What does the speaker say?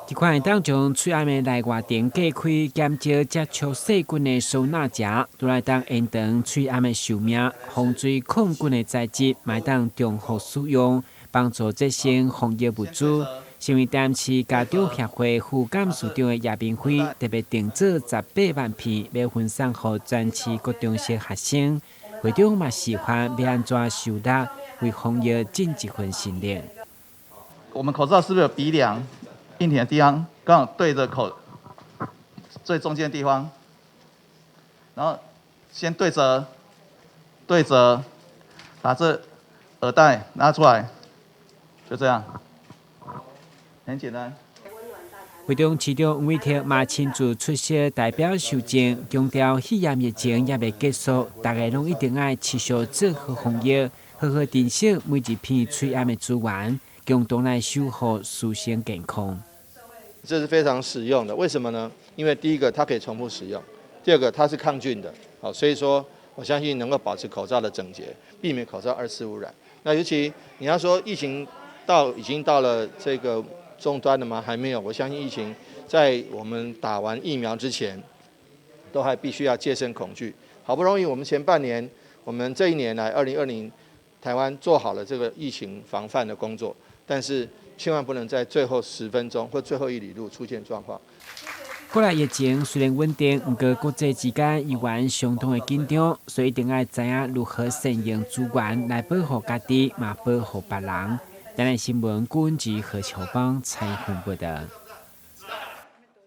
这款当将嘴暗的内外电隔开，减少接触细菌的收纳夹，都来当延长嘴暗的寿命，防水抗菌的材质，买当重复使用，帮助节省防疫物资。新闻电视家长协会副干事长的叶明辉特别订做18万片，要分送给全市各中小学生。会长嘛示范要安怎收纳，为防疫尽一份心力。我们口罩是不是有鼻梁？硬挺的地方刚好对着口最中间的地方，然后先对折，把这耳带拿出来，就这样，很简单。会中市长吴伟霆嘛亲自出席代表受证，强调肺炎疫情也未结束，大家拢一定要持续做好防疫，好好珍惜每一片嘴暗的资源，共同来守护自身健康。这是非常实用的，为什么呢？因为第一个它可以重复使用，第二个它是抗菌的，好，所以说我相信能够保持口罩的整洁，避免口罩二次污染。那尤其你要说疫情已经到了这个终端了吗？还没有，我相信疫情在我们打完疫苗之前，都还必须要戒慎恐惧。好不容易我们前半年，我们这一年来2020台湾做好了这个疫情防范的工作，但是千万不能在最后10分钟或最后1里路出现状况。国内疫情虽然稳定，不过国际之间依然相当的紧张，所以一定要知影如何善用资源来保护家己，嘛保护别人。咱的新闻顾问及何乔邦采访报道。